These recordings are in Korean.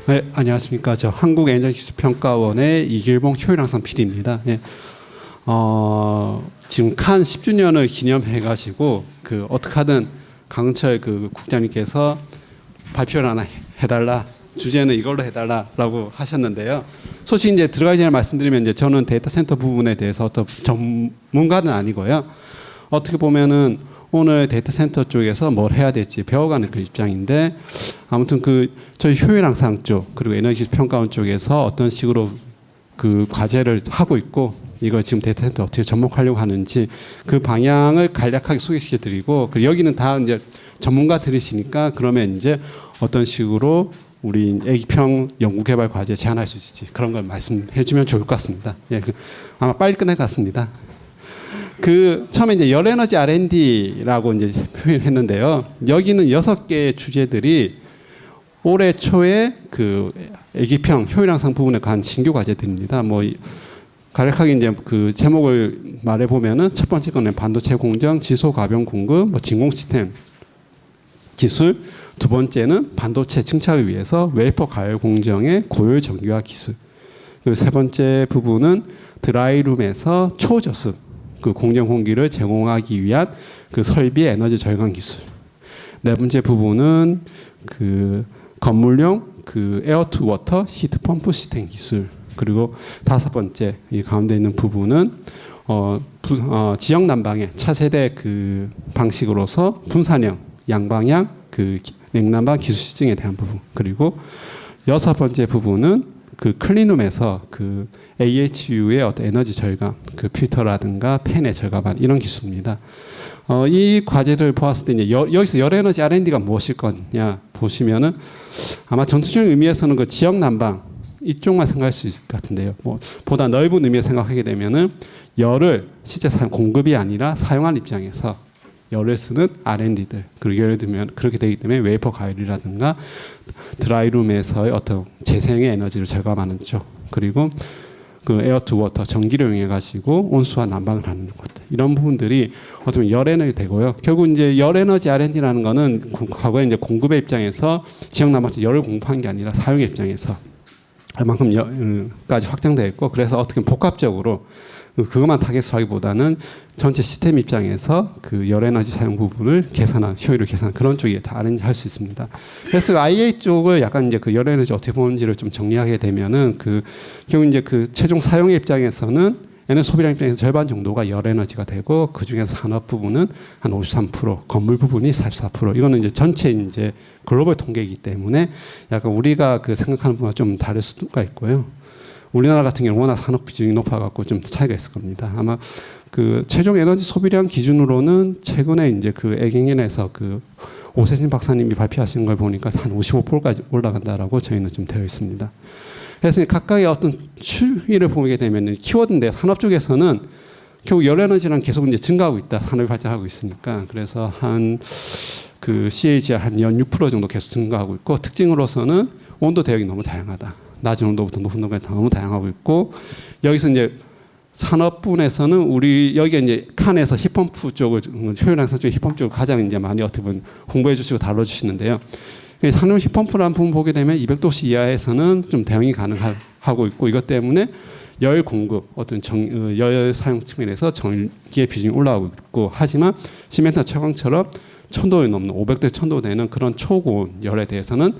네, 안녕하십니까. 저 한국에너지기술평가원의 이길봉 효율항상 PD입니다. 예. 지금 칸 10주년을 기념해가지고 어떻게 하든 강은철 국장님께서 발표를 하나 해달라. 주제는 이걸로 해달라라고 하셨는데요. 솔직히 이제 들어가기 전에 말씀드리면 이제 저는 데이터 센터 부분에 대해서 어떤 전문가는 아니고요. 어떻게 보면은 오늘 데이터 센터 쪽에서 뭘 해야 될지 배워가는 입장인데, 아무튼 저희 효율항상 쪽 그리고 에너지 평가원 쪽에서 어떤 식으로 과제를 하고 있고, 이걸 지금 데이터 센터 어떻게 접목하려고 하는지 그 방향을 간략하게 소개시켜 드리고, 그리고 여기는 다 이제 전문가들이시니까 그러면 이제 어떤 식으로 우리 애기평 연구개발 과제 제안할 수 있을지 그런 걸 말씀해 주면 좋을 것 같습니다. 예, 아마 빨리 끝날 것 같습니다. 처음에 이제 열에너지 R&D라고 이제 표현했는데요. 여기는 6개의 주제들이 올해 초에 애기평 효율항상 부분에 관한 신규 과제들입니다. 간략하게 이제 제목을 말해 보면은 첫 번째 거는 반도체 공정, 지소 가변 공급, 진공 시스템 기술. 두 번째는 반도체 증착을 위해서 웨이퍼 가열 공정의 고효율 정교화 기술. 그리고 세 번째 부분은 드라이룸에서 초저습 공정 공기를 제공하기 위한 설비의 에너지 절감 기술. 네 번째 부분은 건물용 에어 투 워터 히트 펌프 시스템 기술. 그리고 다섯 번째 이 가운데 있는 부분은 지역 난방의 차세대 방식으로서 분산형 양방향 냉난방 기술 실증에 대한 부분. 그리고 여섯 번째 부분은 클린룸에서 AHU의 어떤 에너지 절감, 필터라든가 팬의 절감한 이런 기술입니다. 이 과제를 보았을 때 이제 여기서 열에너지 R&D가 무엇일 거냐 보시면은 아마 전투적인 의미에서는 지역 난방 이쪽만 생각할 수 있을 것 같은데요. 보다 넓은 의미에 생각하게 되면은 열을 실제 공급이 아니라 사용한 입장에서 열을 쓰는 R&D들. 그리고 예를 들면 그렇게 되기 때문에 웨이퍼 가열이라든가 드라이룸에서의 어떤 재생의 에너지를 절감하는 쪽. 그리고 에어 투 워터 전기를 이용해 가지고 온수와 난방을 하는 것들. 이런 부분들이 어떻게 보면 열 에너지 되고요. 결국 이제 열 에너지 R&D라는 거는 과거에 이제 공급의 입장에서 지역 난방에서 열을 공급한 게 아니라 사용의 입장에서 그만큼까지 확장되어 있고, 그래서 어떻게 복합적으로 그것만 타겟하기보다는 전체 시스템 입장에서 열에너지 사용 부분을 개선한 효율을 개선한 그런 쪽에 다 R&D 할 수 있습니다. 그래서 IA 쪽을 약간 이제 열에너지 어떻게 보는지를 좀 정리하게 되면은 결국 이제 최종 사용의 입장에서는 에너지 소비량 입장에서 절반 정도가 열에너지가 되고, 그 중에서 산업 부분은 한 53%, 건물 부분이 44%. 이거는 이제 전체 이제 글로벌 통계이기 때문에 약간 우리가 생각하는 부분과 좀 다를 수가 있고요. 우리나라 같은 경우는 워낙 산업 비중이 높아갖고 좀 차이가 있을 겁니다. 아마 최종 에너지 소비량 기준으로는 최근에 이제 애경연에서 오세진 박사님이 발표하신 걸 보니까 한 55%까지 올라간다라고 저희는 좀 되어 있습니다. 그래서 각각의 어떤 추이를 보게 되면 키워드인데, 산업 쪽에서는 결국 열에너지랑 계속 이제 증가하고 있다. 산업이 발전하고 있으니까. 그래서 한 CAGR 한 연 6% 정도 계속 증가하고 있고, 특징으로서는 온도 대역이 너무 다양하다. 낮은 온도부터 높은 온도까지 너무 다양하고 있고, 여기서 이제 산업분에서는 우리 여기 이제 칸에서 힙펌프 쪽을 효율항상 쪽 힙펌프 쪽을 가장 이제 많이 어떻게 보면 홍보해 주시고 다뤄주시는데요. 산업 힙펌프라는 부분 보게 되면 200도씨 이하에서는 좀 대응이 가능하고 있고, 이것 때문에 열 공급 어떤 열 사용 측면에서 전기의 비중이 올라가고 있고, 하지만 시멘트나 채광처럼 1000도에 넘는 500도 1000도 되는 그런 초고온 열에 대해서는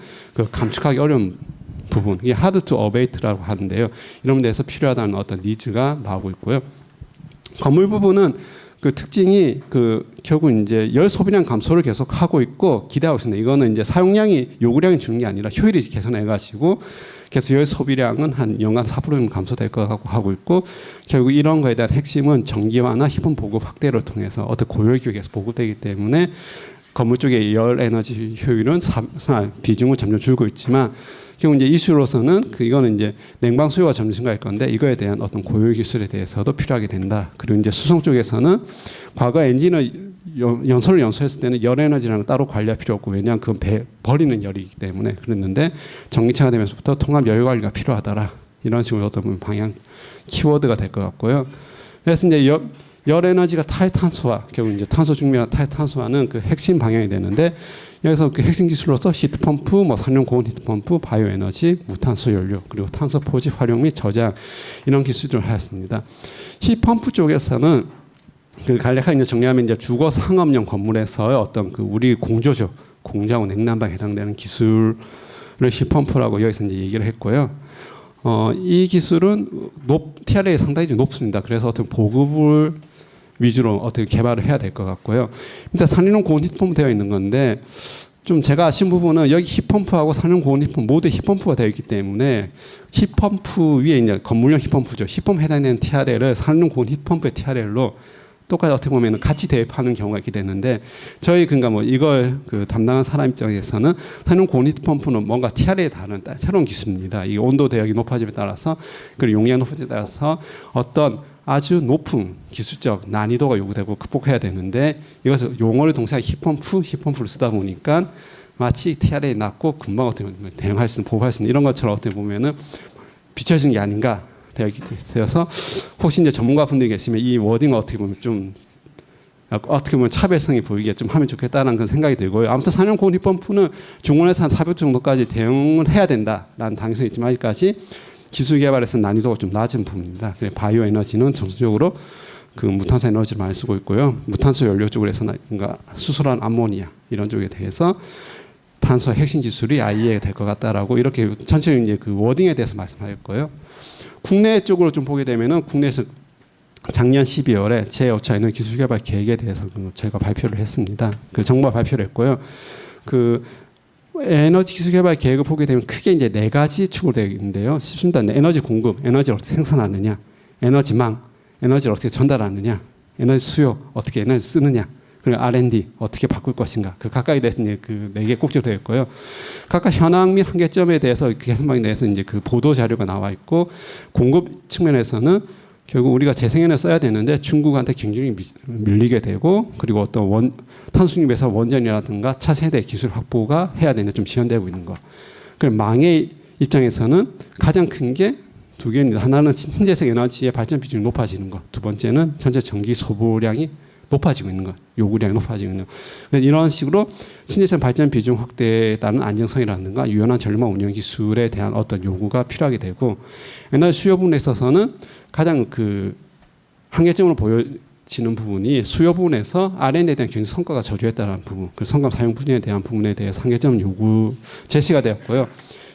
감축하기 어려운 부분, 이게 하드 투 어베이트라고 하는데요. 이런 데서 필요하다는 어떤 니즈가 나오고 있고요. 건물 부분은 특징이 결국 이제 열 소비량 감소를 계속 하고 있고 기대하고 있습니다. 이거는 이제 사용량이 요구량이 주는 게 아니라 효율이 개선해가지고 계속 열 소비량은 한 연간 4% 정도 감소될 거라고 하고 있고, 결국 이런 거에 대한 핵심은 전기화나 힙펌 보급 확대를 통해서 어떤 고열 기업에서 보급되기 때문에 건물 쪽의 열 에너지 효율은 비중은 점점 줄고 있지만, 결국 이제 이슈로서는 이거는 이제 냉방 수요가 점점 증가할 건데, 이거에 대한 어떤 고효율 기술에 대해서도 필요하게 된다. 그리고 이제 수송 쪽에서는 과거 엔진을 연소했을 때는 열 에너지라는 걸 따로 관리할 필요 없고, 왜냐하면 그건 버리는 열이기 때문에 그랬는데, 전기차가 되면서부터 통합 열 관리가 필요하더라. 이런 식으로 어떤 방향 키워드가 될 것 같고요. 그래서 이제 열 에너지가 탈탄소화, 결국 이제 탄소 중립이나 탈탄소화는 그 핵심 방향이 되는데 여기서 그 핵심 기술로서 히트펌프, 뭐 산용 고온 히트펌프, 바이오 에너지, 무탄소 연료, 그리고 탄소 포집 활용 및 저장 이런 기술들을 하였습니다. 히트펌프 쪽에서는 그 간략하게 이제 정리하면 이제 주거 상업용 건물에서의 어떤 그 우리 공조조, 공조하고 냉난방에 해당되는 기술을 히트펌프라고 여기서 이제 얘기를 했고요. 이 기술은 TRA가 상당히 좀 높습니다. 그래서 어떤 보급을 위주로 어떻게 개발을 해야 될 것 같고요. 일단 산인용 고온 히트펌프 되어 있는 건데 좀 제가 아쉬운 부분은 여기 히트펌프하고 산인용 고온 히트펌프 모두 히트펌프가 되어 있기 때문에 히트펌프 위에 이제 건물용 히트펌프죠. 히트펌프 해당되는 TRL을 산인용 고온 히트펌프의 TRL로 똑같이 어떻게 보면 같이 대입하는 경우가 있게 되는데 저희 그러니까 뭐 이걸 그 담당한 사람 입장에서는 산용 고온 히트펌프는 뭔가 TRL에 다른 새로운 기술입니다. 이 온도 대역이 높아짐에 따라서 그리고 용량 높아짐에 따라서 어떤 아주 높은 기술적 난이도가 요구되고 극복해야 되는데 이것을 용어를 동시에 히트펌프를 쓰다 보니까 마치 TRL이 낮고 금방 어떻게 보면 대응할 수 있는, 보호할 수 있는 이런 것처럼 어떻게 보면은 비춰지는 게 아닌가 되어서 혹시 이제 전문가분들이 계시면 이 워딩을 어떻게 보면 좀 어떻게 보면 차별성이 보이게 좀 하면 좋겠다는 그런 생각이 들고요. 아무튼 산용 고온 히트펌프는 중원에서 한 400 정도까지 대응을 해야 된다라는 당위성이 있지만 아직까지 기술 개발에서 난이도가 좀 낮은 부분입니다. 바이오 에너지는 전체적으로 그 무탄소 에너지를 많이 쓰고 있고요. 무탄소 연료 쪽으로 해서 뭔가 수소란 암모니아 이런 쪽에 대해서 탄소 핵심 기술이 IEA가 될 것 같다라고 이렇게 전체적인 이제 그 워딩에 대해서 말씀하셨고요. 국내 쪽으로 좀 보게 되면은 국내에서 작년 12월에 제5차 에너지 기술 개발 계획에 대해서 저희가 발표를 했습니다. 그 정보 발표를 했고요. 그 에너지 기술 개발 계획을 보게 되면 크게 이제 4가지 축으로 되어 있는데요. 쉽습니다. 에너지 공급, 에너지를 어떻게 생산하느냐, 에너지망, 에너지를 어떻게 전달하느냐, 에너지 수요, 어떻게 에너지 쓰느냐, 그리고 R&D 어떻게 바꿀 것인가. 그 각각에 대해서 이제 그 4개 꼭지로 되어 있고요. 각각 현황 및 한계점에 대해서 그 개선방에 대해서 이제 그 보도 자료가 나와 있고 공급 측면에서는 결국 우리가 재생에너지 써야 되는데 중국한테 굉장히 밀리게 되고 그리고 어떤 탄수중립에서 원전이라든가 차세대 기술 확보가 해야 되는데 좀 지연되고 있는 거. 그리고 망의 입장에서는 가장 큰 게 2개입니다. 하나는 신재생 에너지의 발전 비중이 높아지는 것. 두 번째는 전체 전기 소비량이 높아지고 있는 것. 요구량이 높아지고 있는 것. 이런 식으로 신재생 발전 비중 확대에 따른 안정성이라든가 유연한 전력망 운영 기술에 대한 어떤 요구가 필요하게 되고 에너지 수요 부분에 있어서는 가장 그 한계점으로 보여지는 부분이 수요 부분에서 R&D에 대한 경제 성과가 저조했다는 부분, 그 성과 사용 분야에 대한 부분에 대해서 한계점 요구 제시가 되었고요.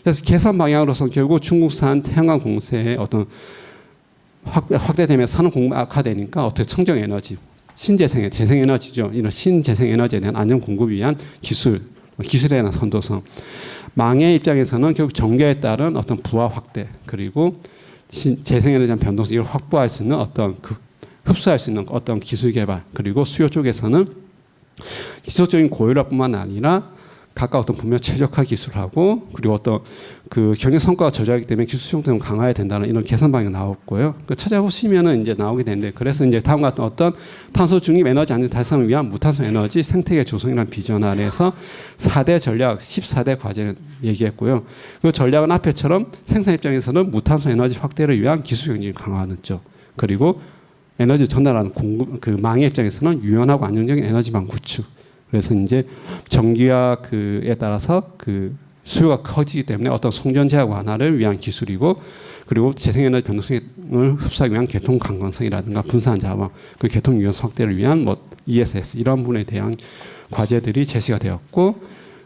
그래서 개선 방향으로서 결국 중국산 태양광 공세의 어떤 확대되면서 산업 공급 악화되니까 어떻게 청정 에너지, 신재생, 재생에너지죠. 이런 신재생에너지에 대한 안전 공급을 위한 기술에 대한 선도성. 망의 입장에서는 결국 전개에 따른 어떤 부하 확대 그리고 재생에너지에 대한 변동성 이걸 확보할 수 있는 어떤 흡수할 수 있는 어떤 기술 개발 그리고 수요 쪽에서는 기술적인 고효율화뿐만 아니라 각각 어떤 분명 최적화 기술하고 그리고 어떤 그 경영 성과가 저조하기 때문에 기술 수용성을 강화해야 된다는 이런 개선 방향이 나왔고요. 그 찾아보시면은 이제 나오게 되는데 그래서 이제 다음 같은 어떤 탄소 중립 에너지 안전 달성을 위한 무탄소 에너지 생태계 조성이라는 비전 아래에서 4대 전략 14대 과제를 얘기했고요. 그 전략은 앞에처럼 생산 입장에서는 무탄소 에너지 확대를 위한 기술 경쟁을 강화하는 쪽 그리고 에너지 전달하는 공급 그 망의 입장에서는 유연하고 안정적인 에너지망 구축. 그래서 이제 전기와 그에 따라서 그 수요가 커지기 때문에 어떤 송전 제약 완화를 위한 기술이고 그리고 재생에너지 변동성을 흡수하기 위한 개통 강건성이라든가 분산 자원, 그 개통 유연성 확대를 위한 뭐 ESS 이런 부분에 대한 과제들이 제시가 되었고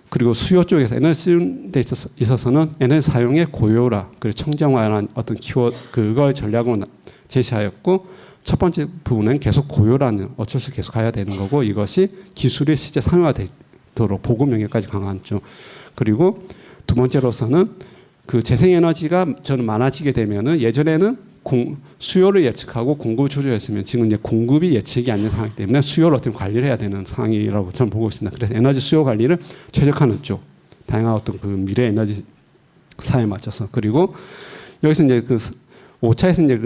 그리고 수요 쪽에서 에너지 쓰는 데 있어서는 에너지 사용의 고효라 그리고 청정화라는 어떤 키워드 그걸 전략으로 제시하였고 첫 번째 부분은 계속 고효라는 어쩔 수 없이 계속 가야 되는 거고 이것이 기술이 실제 상용화되도록 보급 영역까지 강화한 쪽 그리고 두 번째로서는 그 재생에너지가 저는 많아지게 되면은 예전에는 수요를 예측하고 공급을 조절했으면 지금 이제 공급이 예측이 안 되는 상황이기 때문에 수요를 어떻게 관리를 해야 되는 상황이라고 저는 보고 있습니다. 그래서 에너지 수요 관리를 최적화하는 쪽 다양한 어떤 그 미래 에너지 사회에 맞춰서 그리고 여기서 이제 그 5차에서 이제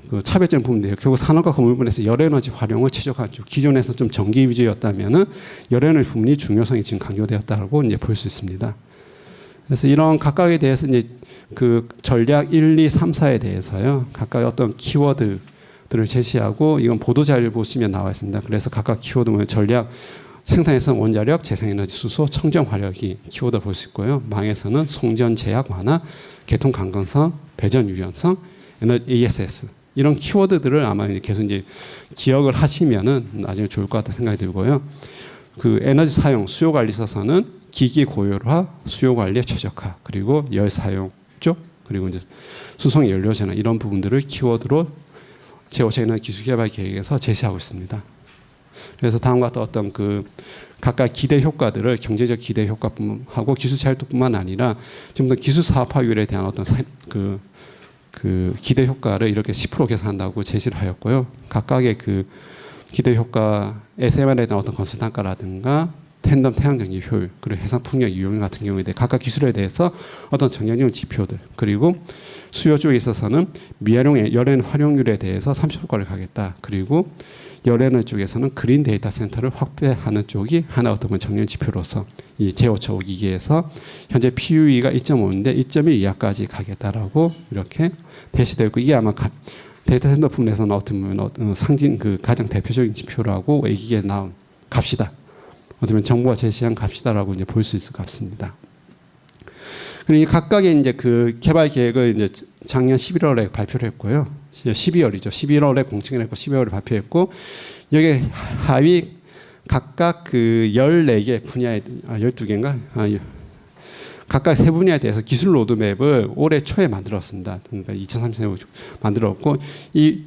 그 차별점 부분인데요. 결국 산업과 건물분에서 열에너지 활용을 최적화한 쪽. 기존에서 좀 전기 위주였다면은 열에너지 부분이 중요성이 지금 강조되었다고 이제 볼 수 있습니다. 그래서 이런 각각에 대해서 이제 그 전략 1, 2, 3, 4에 대해서요. 각각 어떤 키워드 키워드들을 제시하고 이건 보도자료 보시면 나와 있습니다. 그래서 각각 키워드 뭐 전략, 생산에서는 원자력, 재생에너지 수소, 청정 화력이 키워드 볼 수 있고요. 망에서는 송전 제약 완화, 개통 강건성, 배전 유연성, 에너지 ASS 이런 키워드들을 아마 계속 이제 기억을 하시면은 나중에 좋을 것 같다 생각이 들고요. 그 에너지 사용, 수요 관리 있어서는 기기 고율화, 수요 관리의 최적화, 그리고 열 사용 쪽, 그리고 이제 수송 연료 전환 이런 부분들을 키워드로 제5차 에너지 기술 개발 계획에서 제시하고 있습니다. 그래서 다음과 같은 어떤 그 각각 기대 효과들을 경제적 기대 효과하고 기술 차이뿐만 아니라 지금도 기술 사업화율에 대한 어떤 그 기대 효과를 이렇게 10% 계산한다고 제시를 하였고요. 각각의 그 기대 효과 SMR에 대한 어떤 건설 단가라든가 탠덤 태양전기 효율 그리고 해상 풍력 이용 같은 경우에 대해 각각 기술에 대해서 어떤 정량적 지표들 그리고 수요 쪽에 있어서는 미활용 열에너지 활용률에 대해서 30%까지 가겠다. 그리고 열에너지 쪽에서는 그린 데이터 센터를 확대하는 쪽이 하나 어떤 정량 지표로서 이 제5차 5기기에서 현재 PUE가 2.5인데 2.1 이하까지 가겠다라고 이렇게 배치되어 있고 이게 아마 데이터 센터 부분에서는 어떻게 보면 상징 그 가장 대표적인 지표라고 5기기에 나온 값이다. 어떻게 보면 정부가 제시한 값이다라고 이제 볼 수 있을 것 같습니다. 그리고 이 각각의 이제 그 개발 계획을 이제 작년 11월에 발표를 했고요. 12월이죠. 11월에 공청을 했고 12월에 발표했고 여기 하위 각각 그 14개 분야에 12개인가? 각각 세 분야에 대해서 기술 로드맵을 올해 초에 만들었습니다. 그러니까 2030년에 만들었고 이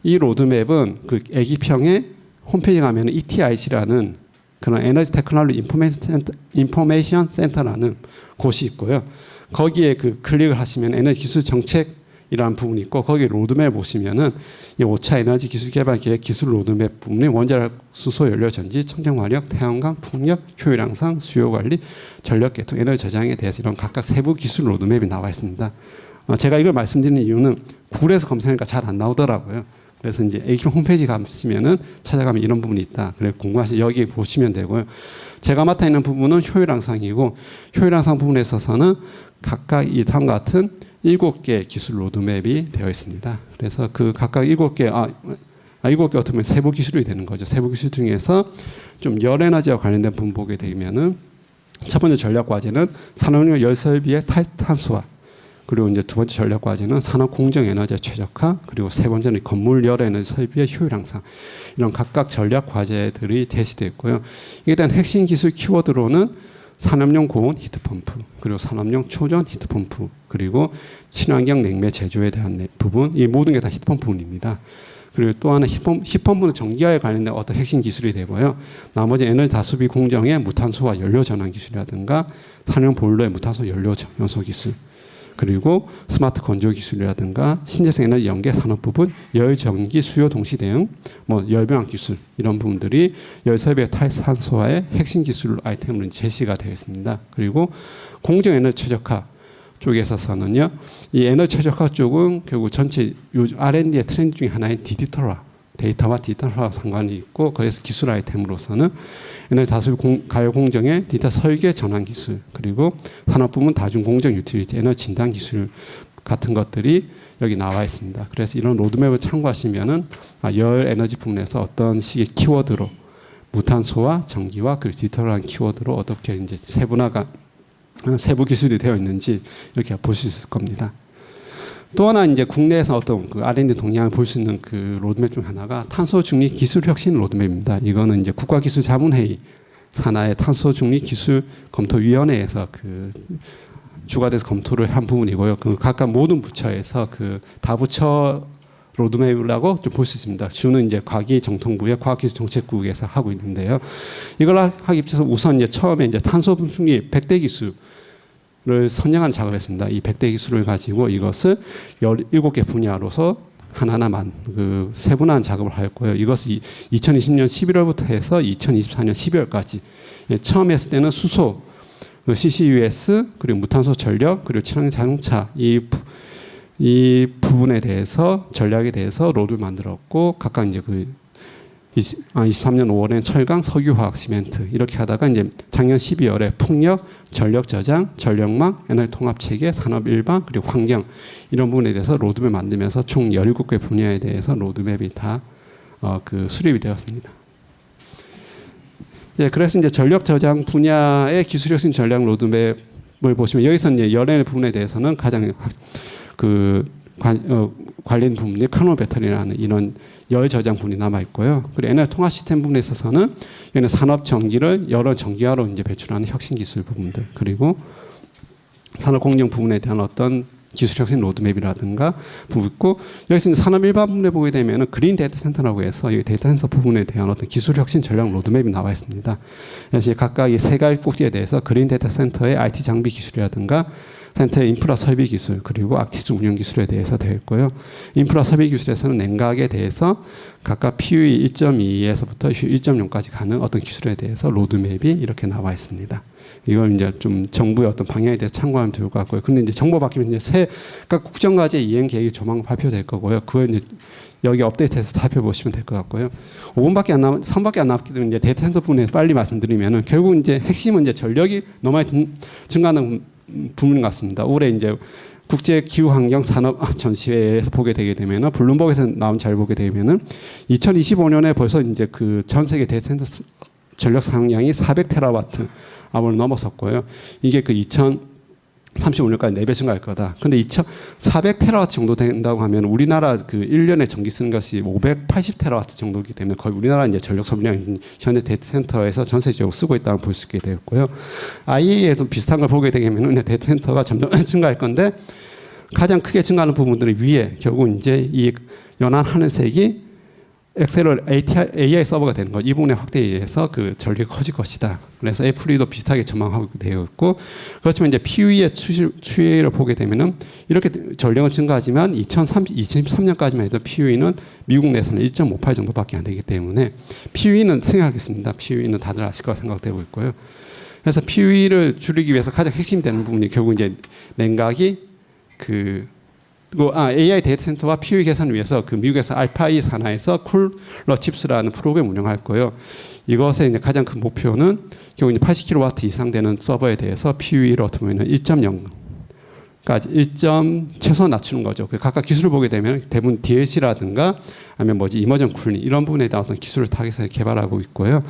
로드맵은 그 애기평의 홈페이지 가면 ETIC라는 그런 에너지 테크놀로지 인포메이션 센터라는 곳이 있고요. 거기에 그 클릭을 하시면 에너지 기술 정책이라는 부분이 있고 거기 로드맵 보시면은 이 5차 에너지 기술 개발 계획 기술 로드맵 부분이 원자력, 수소, 연료 전지, 청정 화력, 태양광, 풍력, 효율 향상, 수요 관리, 전력 개통, 에너지 저장에 대해서 이런 각각 세부 기술 로드맵이 나와 있습니다. 제가 이걸 말씀드리는 이유는 구글에서 검색하니까 잘 안 나오더라고요. 그래서 이제 애기평 홈페이지 가시면은 찾아가면 이런 부분이 있다. 그래 궁금하시면 여기 보시면 되고요. 제가 맡아 있는 부분은 효율 향상이고 효율 향상 부분에 있어서는 각각 이 다음과 같은 7개 기술 로드맵이 되어 있습니다. 그래서 그 각각 7개 7개 어떻게 보면 세부 기술이 되는 거죠. 세부 기술 중에서 좀 열에너지와 관련된 부분 보게 되면은 첫 번째 전략 과제는 산업용 열 설비의 탈탄소화. 그리고 이제 두 번째 전략 과제는 산업 공정 에너지 최적화, 그리고 세 번째는 건물 열 에너지 설비의 효율 향상. 이런 각각 전략 과제들이 제시되어 있고요. 이에 대한 핵심 기술 키워드로는 산업용 고온 히트펌프, 그리고 산업용 초전 히트펌프, 그리고 친환경 냉매 제조에 대한 부분, 이 모든 게 다 히트펌프 부분입니다. 그리고 또 하나 히트펌프는 전기화에 관련된 어떤 핵심 기술이 되고요. 나머지 에너지 다수비 공정의 무탄소와 연료 전환 기술이라든가 산업 보일러의 무탄소 연료 연소 기술, 그리고 스마트 건조 기술이라든가 신재생 에너지 연계 산업 부분, 열 전기 수요 동시 대응, 열병합 기술 이런 부분들이 열설비의 탈탄소화의 핵심 기술 아이템으로 제시가 되어 있습니다. 그리고 공정 에너지 최적화 쪽에 있어서는요, 이 에너지 최적화 쪽은 결국 전체 R&D의 트렌드 중에 하나인 디지털화, 데이터와 디지털화 상관이 있고, 그래서 기술 아이템으로서는 에너지 다수비 가열 공정의 디지털 설계 전환 기술, 그리고 산업 부문 다중 공정 유틸리티 에너지 진단 기술 같은 것들이 여기 나와 있습니다. 그래서 이런 로드맵을 참고하시면은 열 에너지 부분에서 어떤 식의 키워드로 무탄소와 전기와 그리고 디지털한 키워드로 어떻게 이제 세부 기술이 되어 있는지 이렇게 볼 수 있을 겁니다. 또 하나 이제 국내에서 어떤 그 R&D 동향을 볼 수 있는 그 로드맵 중 하나가 탄소 중립 기술 혁신 로드맵입니다. 이거는 이제 국가기술자문회의 산하의 탄소 중립 기술 검토위원회에서 그 주가 돼서 검토를 한 부분이고요. 그 각각 모든 부처에서 그 다부처 로드맵이라고 좀 볼 수 있습니다. 주는 이제 과기정통부의 과학기술정책국에서 하고 있는데요. 이걸 하기 위해서 우선 이제 처음에 이제 탄소 중립 100대 기술 를 선정한 작업을 했습니다. 이 100대 기술을 가지고 이것을 17개 분야로서 하나하나 세분화한 작업을 하였고요. 이것을 2020년 11월부터 해서 2024년 12월까지 처음 했을 때는 수소, CCUS, 그리고 무탄소 전력, 그리고 친환경 자동차 이 부분에 대해서 전략에 대해서 로드를 만들었고 각각 이제 23년 5월엔 철강, 석유화학, 시멘트 이렇게 하다가 이제 작년 12월에 풍력, 전력 저장, 전력망, 에너지 통합 체계, 산업 일반 그리고 환경 이런 부분에 대해서 로드맵 만들면서 총 17개 분야에 대해서 로드맵이 다 수립이 되었습니다. 예, 그래서 이제 전력 저장 분야의 기술 혁신 전략 로드맵을 보시면 여기서 이제 연례 부분에 대해서는 가장 관련 부분이 카노 배터리라는 이런 열 저장 부분이 남아 있고요. 그리고 에너지 통합 시스템 부분에 있어서는 여기는 산업 전기를 여러 전기화로 이제 배출하는 혁신 기술 부분들 그리고 산업 공정 부분에 대한 어떤 기술 혁신 로드맵이라든가 부분 있고 여기서 산업 일반 부분에 보게 되면은 그린 데이터 센터라고 해서 이 데이터 센터 부분에 대한 어떤 기술 혁신 전략 로드맵이 나와 있습니다. 그래서 각각 이 세 가지 꼭지에 대해서 그린 데이터 센터의 IT 장비 기술이라든가 센터의 인프라 설비 기술 그리고 악티즈 운영 기술에 대해서 되어 있고요. 인프라 설비 기술에서는 냉각에 대해서 각각 PUE 1.2에서부터 1.0까지 가는 어떤 기술에 대해서 로드맵이 이렇게 나와 있습니다. 이걸 이제 좀 정부의 어떤 방향에 대해서 참고하면 좋을 것 같고요. 근데 이제 정부 바뀌면 이제 그러니까 국정과제 이행 계획이 조만간 발표될 거고요. 그걸 이제 여기 업데이트해서 살펴보시면 될 것 같고요. 3분밖에 안 남았기 때문에 이제 데이터 센터 부분에 빨리 말씀드리면은 결국 이제 핵심은 이제 전력이 너무 많이 증가하는 부분 같습니다. 올해 이제 국제 기후 환경 산업 전시회에서 보게 되게 되면은 블룸버그에서 나온 자료 보게 되면은 2025년에 벌써 이제 그 전 세계 데이터 센터 전력 사용량이 400테라와트 아워를 넘어섰고요. 이게 그 2035년까지 4배 증가할 거다. 근데 400테라와트 정도 된다고 하면 우리나라 그 1년에 전기 쓰는 것이 580테라와트 정도이기 때문에 거의 우리나라 이제 전력 소비량 현재 데이터 센터에서 전 세계적으로 쓰고 있다고 볼 수 있게 되었고요. IEA에도 비슷한 걸 보게 되면 데이터 센터가 점점 증가할 건데 가장 크게 증가하는 부분들이 위에 결국 이제 이 연안 하늘색이 엑셀럴 AI 서버가 되는 것, 이 부분의 확대에 의해서 그 전력이 커질 것이다. 그래서 애플이도 비슷하게 전망하고 되어 있고, 그렇지만 이제 PUE의 추이를 보게 되면은 이렇게 전력은 증가하지만 2023년까지만 해도 PUE는 미국 내에서는 1.58 정도밖에 안 되기 때문에 PUE는 생각하겠습니다. PUE는 다들 아실 거라 생각되고 있고요. 그래서 PUE를 줄이기 위해서 가장 핵심이 되는 부분이 결국 이제 냉각이 AI 데이터 센터와 PUE 개선을 위해서 그 미국에서 알파이 산하에서 쿨러 칩스라는 프로그램을 운영할 거예요. 이것의 이제 가장 큰 목표는 결국 이제 80kW 이상 되는 서버에 대해서 PUE를 어떻게 보면 1.0까지 1점 최소한 낮추는 거죠. 각각 기술을 보게 되면 대부분 DLC라든가 아니면 이머전 쿨링 이런 부분에 대한 어떤 기술을 타겟해서 개발하고 있고요.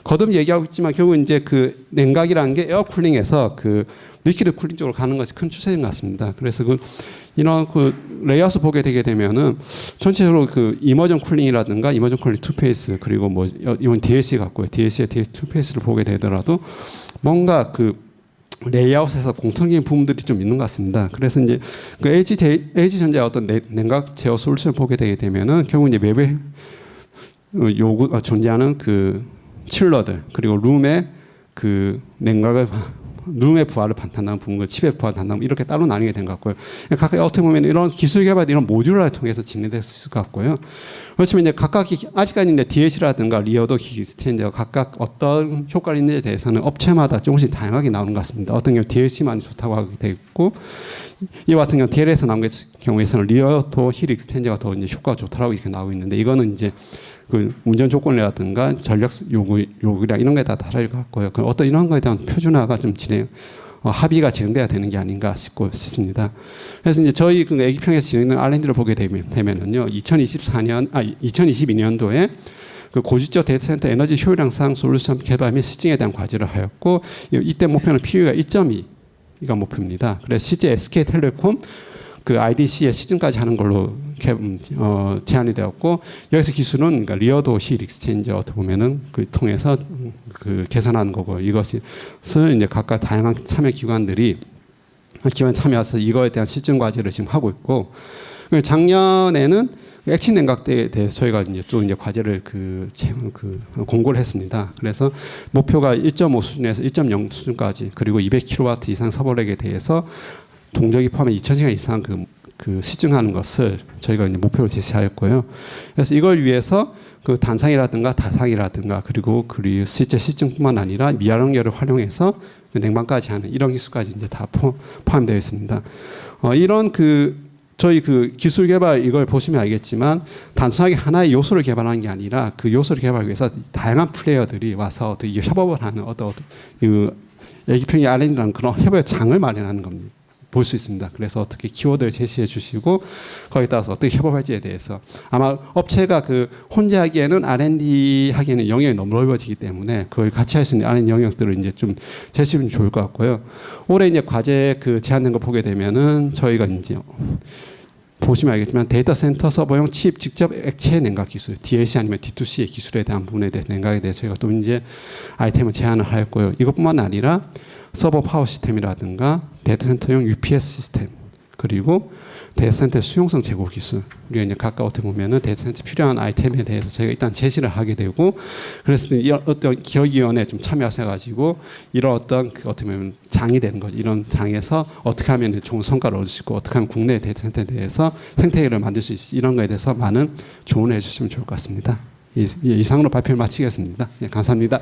거듭 얘기하고 있지만 결국 이제 그 냉각이라는 게 에어 쿨링에서 그 리퀴드 쿨링 쪽으로 가는 것이 큰 추세인 것 같습니다. 그래서 이런 레이아웃을 보게 되게 되면은 전체적으로 그 이머전 쿨링이라든가 이머전 쿨링 투페이스 그리고 이건 DLC 같고요. DLC의 투페이스를 보게 되더라도 뭔가 그 레이아웃에서 공통적인 부분들이 좀 있는 것 같습니다. 그래서 이제 그 LG전자의 어떤 냉각 제어 솔루션을 보게 되게 되면은 결국 이제 웹에 존재하는 그 칠러들 그리고 룸의 그 냉각을 룸의 부하를 판단하는 부분과 칩의 부하를 판단하는 이렇게 따로 나뉘게 된 것 같고요. 각각 어떻게 보면 이런 기술 개발 이런 모듈화를 통해서 진행될 수 있을 것 같고요. 그렇지만 이제 각각 아직까지 이제 DLC라든가 리어도 기기 스탠드가 각각 어떤 효과가 있는지에 대해서는 업체마다 조금씩 다양하게 나오는 것 같습니다. 어떤 경우 DLC만이 좋다고 하게 되어 있고 이와 같은 경우 DL에서 나온 경우에서는 리어도 힐 익스텐저가 더 이제 효과가 좋다라고 이렇게 나오고 있는데 이거는 이제 그 운전 조건이라든가 전력 요구량 이런 거에 다 다를 것 같고요. 어떤 이런 거에 대한 표준화가 좀 합의가 진행돼야 되는 게 아닌가 싶습니다. 그래서 이제 저희 그 애기평에서 진행된 R&D를 보게 되면은요, 2022년도에 그 고주적 데이터 센터 에너지 효율 향상 솔루션 개발 및 시증에 대한 과제를 하였고, 이때 목표는 PUE가 1.2가 목표입니다. 그래서 실제 SK텔레콤 그 IDC의 시즌까지 하는 걸로 제안이 되었고 여기서 기술은 그러니까 리어도 힐 익스체인저 어떻게 보면은 그 통해서 그 개선하는 거고 이것을 이제 각각 다양한 참여 기관들이 참여해서 이거에 대한 실증 과제를 지금 하고 있고 작년에는 액침 냉각대에 대해서 저희가 이제 또 이제 과제를 공고를 했습니다. 그래서 목표가 1.5 수준에서 1.0 수준까지 그리고 200kW 이상 서버렉에 대해서 동적이 포함해 2,000시간 이상 그 시증하는 것을 저희가 이제 목표로 제시하였고요. 그래서 이걸 위해서 그 단상이라든가 다상이라든가 그리고 실제 시증뿐만 아니라 미활용열을 활용해서 그 냉방까지 하는 이런 기술까지 이제 다 포함되어 있습니다. 이런 그 저희 그 기술 개발 이걸 보시면 알겠지만 단순하게 하나의 요소를 개발하는 게 아니라 그 요소를 개발하기 위해서 다양한 플레이어들이 와서 어떤 협업을 하는 어떤 그 애기평이 R&D라는 그런 협업의 장을 마련하는 겁니다. 볼 수 있습니다. 그래서 어떻게 키워드를 제시해 주시고 거기에 따라서 어떻게 협업할지에 대해서 아마 업체가 그 혼자 하기에는 R&D 하기에는 영역이 너무 넓어지기 때문에 그걸 같이 할 수 있는 R&D 영역들을 이제 좀 제시하면 좋을 것 같고요. 올해 이제 과제 그 제안된 거 보게 되면은 저희가 이제 보시면 알겠지만 데이터 센터 서버용 칩 직접 액체 냉각 기술, DLC 아니면 D2C의 기술에 대한 부분에 대해서 냉각에 대해서 저희가 또 이제 아이템을 제안을 할 거예요. 이것뿐만 아니라 서버 파워 시스템이라든가 데이터 센터용 UPS 시스템 그리고 데이터 센터 수용성 제고 기술 우리가 이제 각각 어떻게 보면은 데이터 센터 필요한 아이템에 대해서 저희가 일단 제시를 하게 되고 그래서 이런 어떤 기업위원회에 좀 참여하셔가지고 이런 어떤 그 어떻게 보면 장이 되는 거죠. 이런 장에서 어떻게 하면 좋은 성과를 얻을 수 있고 어떻게 하면 국내 데이터 센터에 대해서 생태계를 만들 수 있을지 이런 거에 대해서 많은 조언을 해주시면 좋을 것 같습니다. 이상으로 발표를 마치겠습니다. 예, 감사합니다.